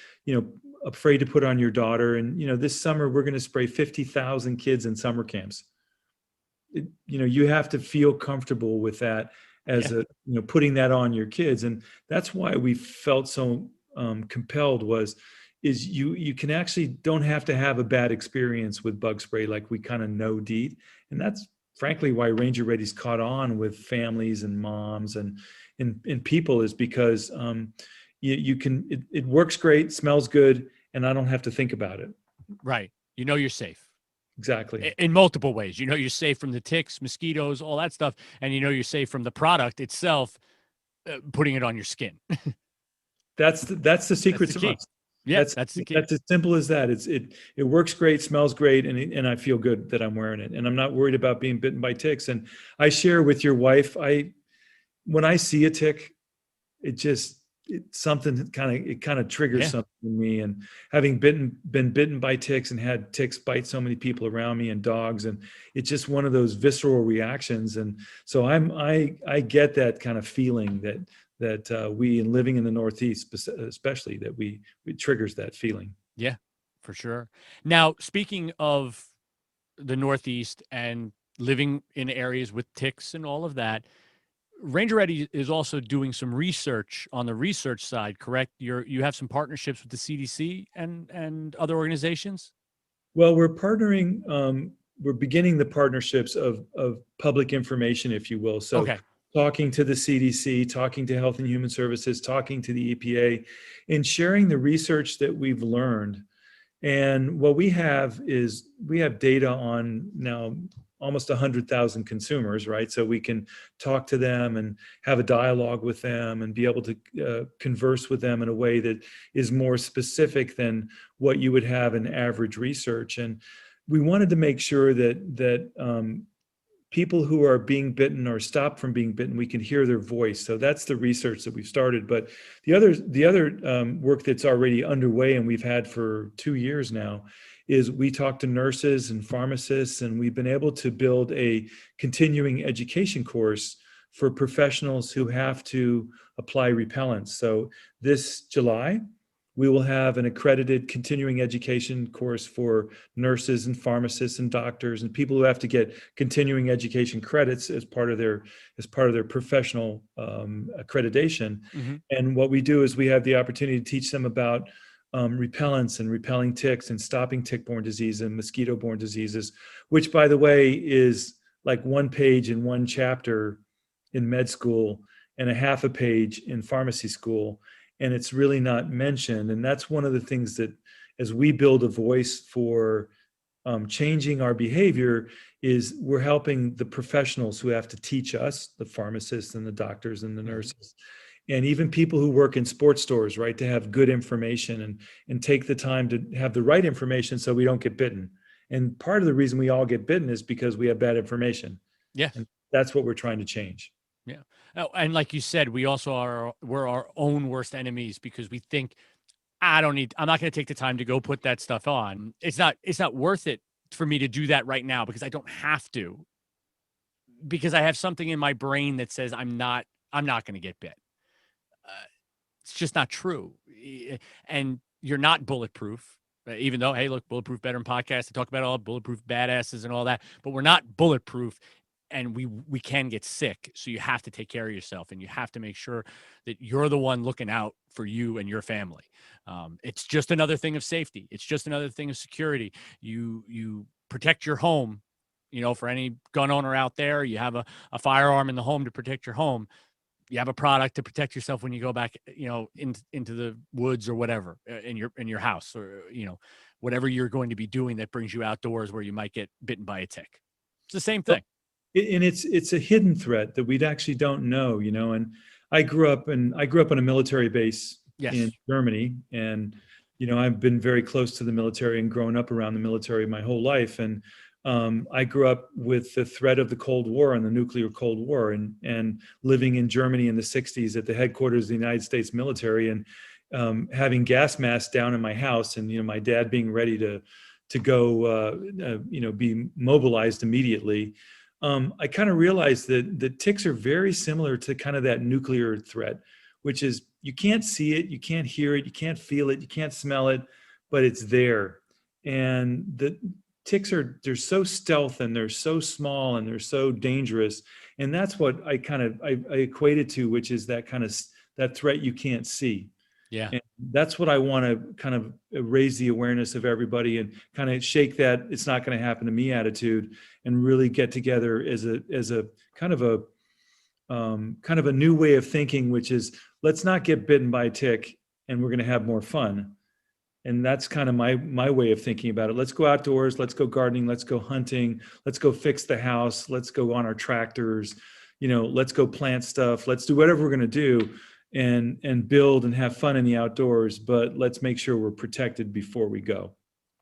afraid to put on your daughter. And, this summer we're going to spray 50,000 kids in summer camps. You have to feel comfortable with that as putting that on your kids. And that's why we felt so compelled is you can actually don't have to have a bad experience with bug spray like we kind of know Deet. And that's frankly why Ranger Ready's caught on with families and moms and people, is because it works great, smells good, and I don't have to think about it. Right. You're safe. Exactly. In multiple ways. You're safe from the ticks, mosquitoes, all that stuff. And you're safe from the product itself, putting it on your skin. That's the secret sauce. Yeah, that's the key. That's as simple as that. It works great, smells great, and I feel good that I'm wearing it. And I'm not worried about being bitten by ticks. And I share with your wife, when I see a tick, it's something that kind of triggers something in me. And having been bitten by ticks and had ticks bite so many people around me and dogs, and it's just one of those visceral reactions. And so I get that kind of feeling we, in living in the Northeast especially, that it triggers that feeling. Yeah, for sure. Now, speaking of the Northeast and living in areas with ticks and all of that, Ranger Ready is also doing some research on the research side, correct? You have some partnerships with the CDC and other organizations? Well, we're partnering, we're beginning the partnerships of public information, if you will. So okay. Talking to the CDC, talking to Health and Human Services, talking to the EPA, and sharing the research that we've learned. And what we have is we have data on now almost 100,000 consumers, right? So we can talk to them and have a dialogue with them and be able to converse with them in a way that is more specific than what you would have in average research. And we wanted to make sure that people who are being bitten or stopped from being bitten, we can hear their voice. So that's the research that we've started. But the other work that's already underway and we've had for 2 years now is we talk to nurses and pharmacists, and we've been able to build a continuing education course for professionals who have to apply repellents. So this July, we will have an accredited continuing education course for nurses and pharmacists and doctors and people who have to get continuing education credits as part of their professional accreditation. Mm-hmm. And what we do is we have the opportunity to teach them about repellents and repelling ticks and stopping tick-borne disease and mosquito-borne diseases, which, by the way, is like 1 page in 1 chapter in med school and a half a page in pharmacy school. And it's really not mentioned. And that's one of the things that, as we build a voice for changing our behavior, is we're helping the professionals who have to teach us, the pharmacists and the doctors and the nurses, and even people who work in sports stores, right, to have good information and take the time to have the right information so we don't get bitten. And part of the reason we all get bitten is because we have bad information. Yeah. And that's what we're trying to change. Yeah. Oh, and like you said, we're our own worst enemies because we think, I'm not going to take the time to go put that stuff on. It's not worth it for me to do that right now because I don't have to, because I have something in my brain that says I'm not going to get bit. It's just not true. And you're not bulletproof, even though, hey, look, Bulletproof Veteran Podcast, to talk about all bulletproof badasses and all that, but we're not bulletproof. And we can get sick. So you have to take care of yourself, and you have to make sure that you're the one looking out for you and your family. It's just another thing of safety. It's just another thing of security. You protect your home, for any gun owner out there, you have a firearm in the home to protect your home. You have a product to protect yourself when you go back, into the woods or whatever in your house, or, whatever you're going to be doing that brings you outdoors where you might get bitten by a tick. It's the same thing. And it's a hidden threat that we actually don't know, and I grew up on a military base in Germany, and I've been very close to the military and grown up around the military my whole life, and I grew up with the threat of the Cold War and the nuclear Cold War, and living in Germany in the 60s at the headquarters of the United States military, and having gas masks down in my house, and my dad being ready to go be mobilized immediately. I kind of realized that the ticks are very similar to kind of that nuclear threat, which is you can't see it, you can't hear it, you can't feel it, you can't smell it, but it's there. And the ticks they're so stealth, and they're so small, and they're so dangerous. And that's what I equated to, which is that kind of that threat you can't see. Yeah. And that's what I want to kind of raise the awareness of everybody and kind of shake that it's not going to happen to me attitude, and really get together as a kind of a new way of thinking, which is let's not get bitten by a tick, and we're going to have more fun. And that's kind of my way of thinking about it. Let's go outdoors, let's go gardening, let's go hunting, let's go fix the house, let's go on our tractors, let's go plant stuff, let's do whatever we're going to do. And build and have fun in the outdoors, but let's make sure we're protected before we go.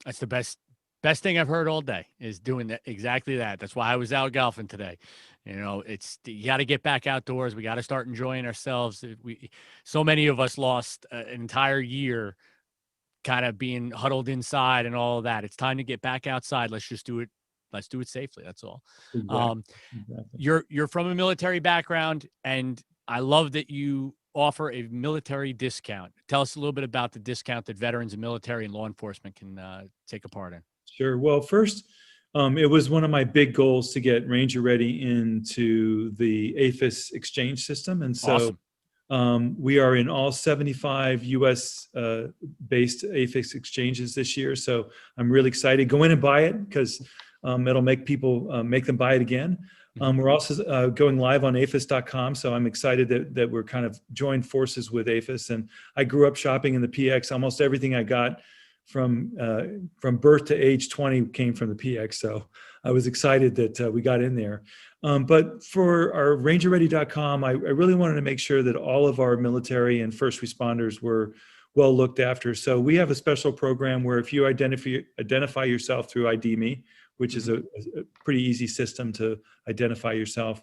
That's the best thing I've heard all day, is doing that, exactly that. That's why I was out golfing today. You got to get back outdoors. We got to start enjoying ourselves. So many of us lost an entire year kind of being huddled inside and all of that. It's time to get back outside. Let's just do it. Let's do it safely. That's all. Exactly. You're from a military background, and I love that you offer a military discount. Tell us a little bit about the discount that veterans and military and law enforcement can take a part in. Sure. Well, first, it was one of my big goals to get Ranger Ready into the APHIS exchange system. And so awesome. We are in all 75 US based APHIS exchanges this year. So I'm really excited. Go in and buy it because it'll make people make them buy it again. We're also going live on aphis.com. So I'm excited that we're kind of joined forces with APHIS. And I grew up shopping in the PX. Almost everything I got from birth to age 20 came from the PX. So I was excited that we got in there. But for our rangerready.com, I really wanted to make sure that all of our military and first responders were well looked after. So we have a special program where if you identify yourself through ID Me, which is a pretty easy system to identify yourself,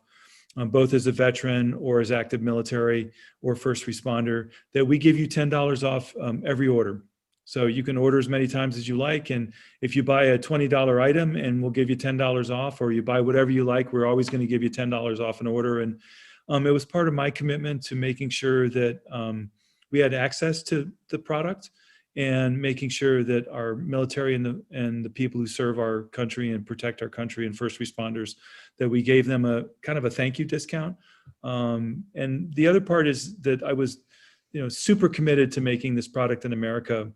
both as a veteran or as active military or first responder, that we give you $10 off every order. So you can order as many times as you like. And if you buy a $20 item and we'll give you $10 off, or you buy whatever you like, we're always going to give you $10 off an order. And it was part of my commitment to making sure that we had access to the product and making sure that our military and the people who serve our country and protect our country and first responders, that we gave them a kind of a thank you discount. And the other part is that I was, super committed to making this product in America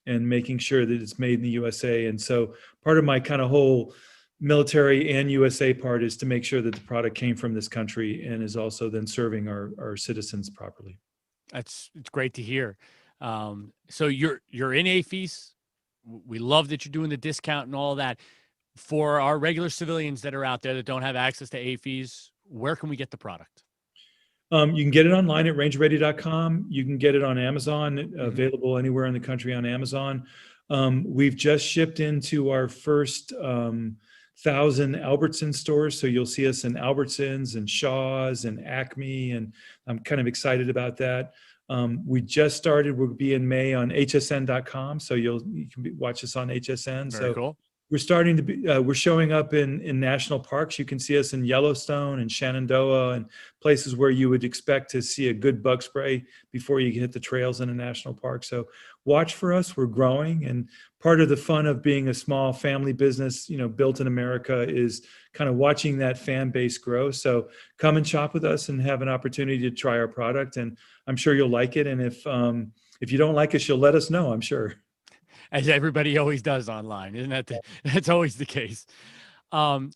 and making sure that it's made in the USA. And so part of my kind of whole military and USA part is to make sure that the product came from this country and is also then serving our citizens properly. It's great to hear. So you're in APHIS. We love that you're doing the discount and all that. For our regular civilians that are out there that don't have access to APHIS, where can we get the product? You can get it online at rangerready.com. You can get it on Amazon, available anywhere in the country on Amazon. We've just shipped into our first 1,000 Albertsons stores. So you'll see us in Albertsons and Shaw's and Acme, and I'm kind of excited about that. We just started, we'll be in May on hsn.com. So you can watch us on HSN. Very cool. We're starting to be, we're showing up in national parks. You can see us in Yellowstone and Shenandoah and places where you would expect to see a good bug spray before you hit the trails in a national park. So watch for us. We're growing. And part of the fun of being a small family business, built in America, is kind of watching that fan base grow. So come and shop with us and have an opportunity to try our product. And I'm sure you'll like it. And if you don't like us, you'll let us know, I'm sure. As everybody always does online, isn't that? That's always the case.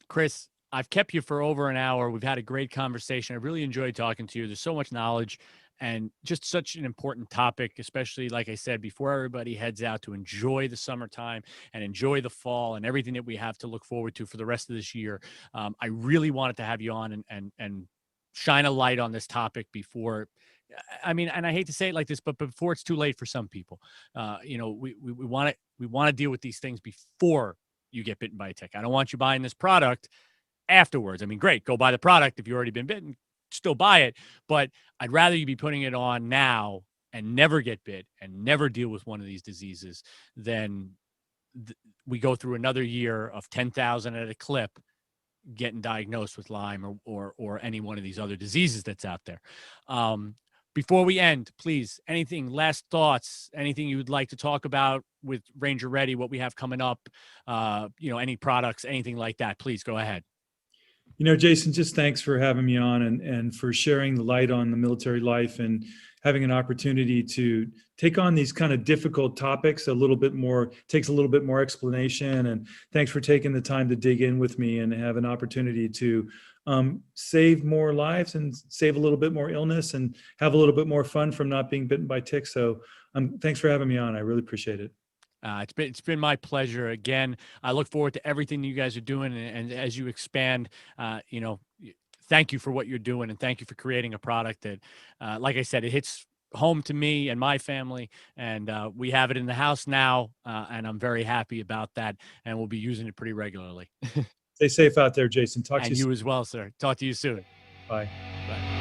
Chris, I've kept you for over an hour. We've had a great conversation. I really enjoyed talking to you. There's so much knowledge and just such an important topic, especially, like I said, before everybody heads out to enjoy the summertime and enjoy the fall and everything that we have to look forward to for the rest of this year. I really wanted to have you on and shine a light on this topic before. I mean, and I hate to say it like this, but before it's too late for some people. We want to deal with these things before you get bitten by a tick. I don't want you buying this product afterwards. I mean, great, go buy the product. If you've already been bitten, still buy it. But I'd rather you be putting it on now and never get bit and never deal with one of these diseases than we go through another year of 10,000 at a clip getting diagnosed with Lyme or any one of these other diseases that's out there. Before we end, please, anything, last thoughts, anything you would like to talk about with Ranger Ready, what we have coming up, any products, anything like that, please go ahead. Jason, just thanks for having me on and for sharing the light on the military life and having an opportunity to take on these kind of difficult topics takes a little bit more explanation. And thanks for taking the time to dig in with me and have an opportunity to save more lives and save a little bit more illness and have a little bit more fun from not being bitten by ticks. So thanks for having me on. I really appreciate it. It's been my pleasure. Again, I look forward to everything you guys are doing. And as you expand, thank you for what you're doing. And thank you for creating a product that, like I said, it hits home to me and my family. And we have it in the house now. And I'm very happy about that. And we'll be using it pretty regularly. Stay safe out there, Jason. Talk to you soon. And you as well, sir. Talk to you soon. Bye. Bye.